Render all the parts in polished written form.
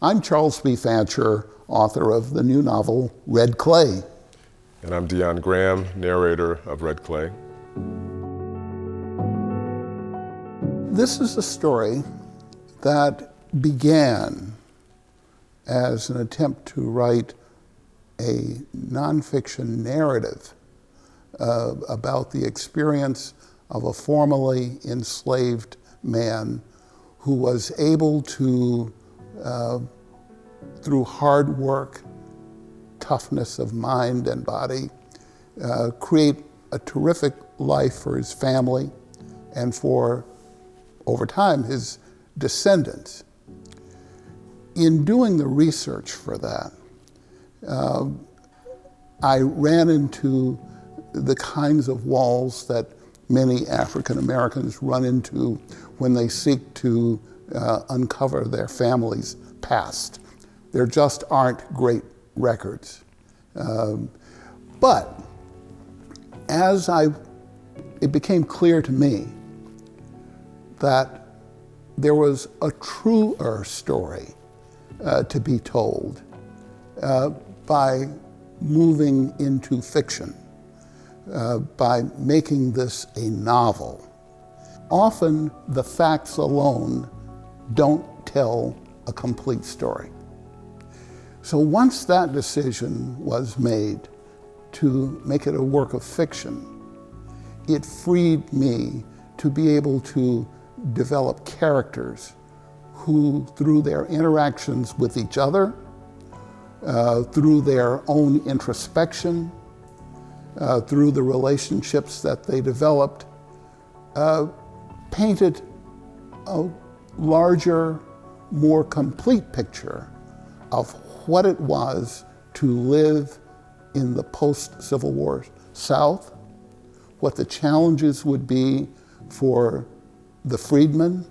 I'm Charles B. Fancher, author of the new novel, Red Clay. And I'm Dion Graham, narrator of Red Clay. This is a story that began as an attempt to write a nonfiction narrative about the experience of a formerly enslaved man who was able to, through hard work, toughness of mind and body, create a terrific life for his family and for, over time, his descendants. In doing the research for that, I ran into the kinds of walls that many African Americans run into when they seek to uncover their family's past. There just aren't great records. But as it became clear to me that there was a truer story to be told by moving into fiction, by making this a novel. Often the facts alone don't tell a complete story. So once that decision was made to make it a work of fiction, it freed me to be able to develop characters who, through their interactions with each other, through their own introspection, through the relationships that they developed, painted a larger, more complete picture of what it was to live in the post-Civil War South, what the challenges would be for the freedmen,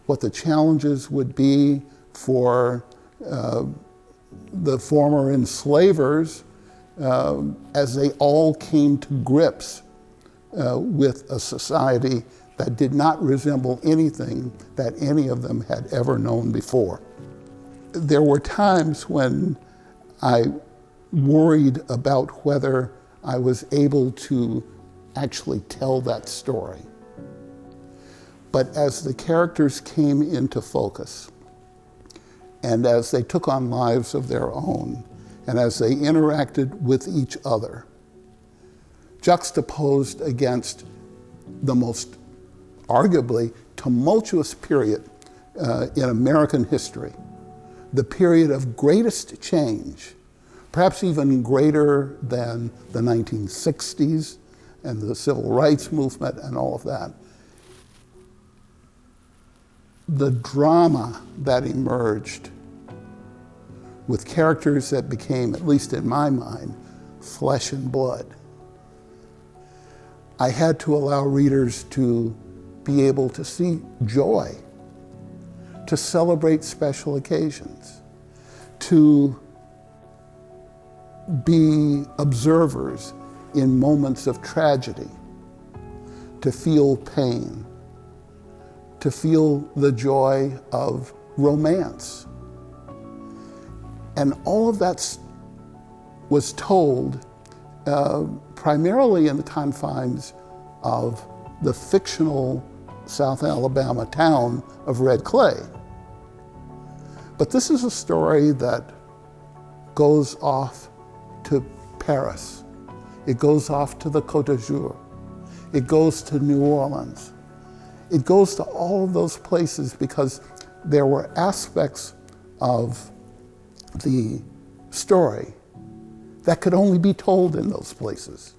what the challenges would be for the former enslavers as they all came to grips with a society that did not resemble anything that any of them had ever known before. There were times when I worried about whether I was able to actually tell that story. But as the characters came into focus, and as they took on lives of their own, and as they interacted with each other, juxtaposed against the most arguably tumultuous period in American history, the period of greatest change, perhaps even greater than the 1960s and the civil rights movement and all of that. The drama that emerged with characters that became, at least in my mind, flesh and blood. I had to allow readers to be able to see joy, to celebrate special occasions, to be observers in moments of tragedy, to feel pain, to feel the joy of romance. And all of that was told primarily in the confines of the fictional South Alabama town of Red Clay. But this is a story that goes off to Paris. It goes off to the Côte d'Azur. It goes to New Orleans. It goes to all of those places because there were aspects of the story that could only be told in those places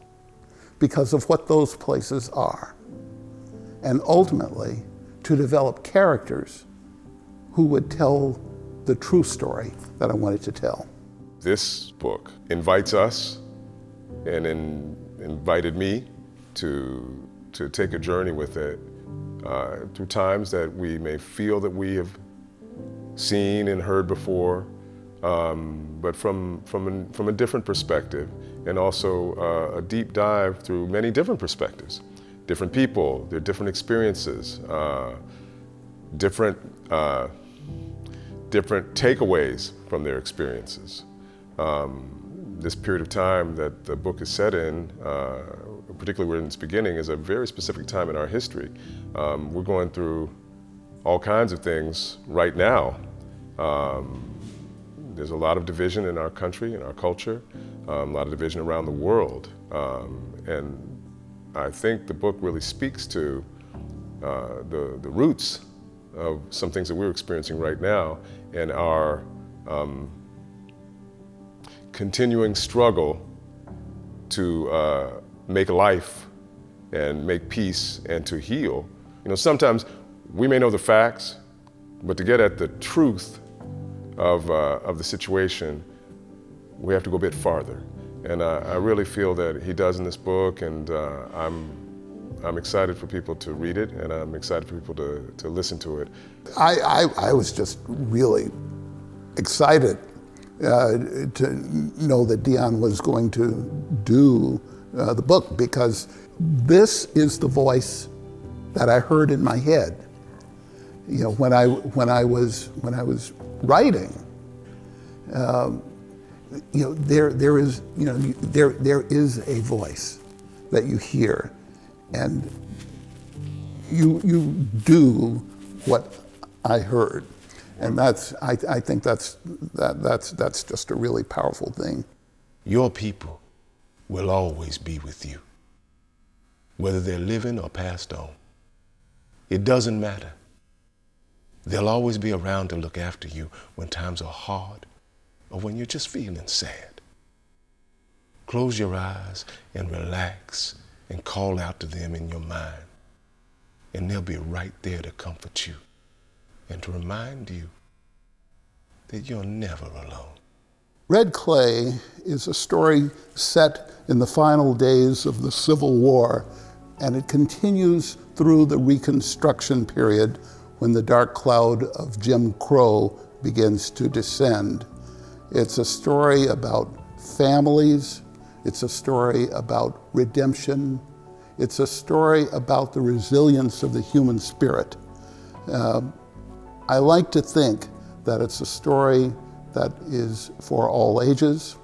because of what those places are. And ultimately, to develop characters who would tell the true story that I wanted to tell. This book invites us and invited me to take a journey with it through times that we may feel that we have seen and heard before, but from a different perspective, and also a deep dive through many different perspectives, different people, their different experiences, different different takeaways from their experiences. This period of time that the book is set in, particularly in its beginning, is a very specific time in our history. We're going through all kinds of things right now. There's a lot of division in our country, in our culture, a lot of division around the world. And I think the book really speaks to the roots of some things that we're experiencing right now and our continuing struggle to make life and make peace and to heal. You know, sometimes we may know the facts, but to get at the truth of the situation, we have to go a bit farther. And I really feel that he does in this book, and I'm excited for people to read it, and I'm excited for people to listen to it. I was just really excited to know that Dion was going to do the book, because this is the voice that I heard in my head. You know, when I was writing, you know, there is a voice that you hear, and you do what I heard, and I think that's just a really powerful thing. Your people will always be with you, whether they're living or passed on. It doesn't matter. They'll always be around to look after you when times are hard or when you're just feeling sad. Close your eyes and relax and call out to them in your mind, and they'll be right there to comfort you and to remind you that you're never alone. Red Clay is a story set in the final days of the Civil War, and it continues through the Reconstruction period when the dark cloud of Jim Crow begins to descend. It's a story about families. It's a story about redemption. It's a story about the resilience of the human spirit. I like to think that it's a story that is for all ages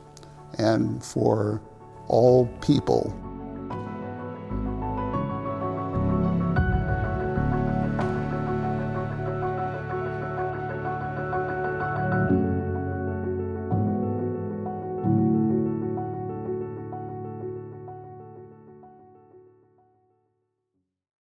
and for all people.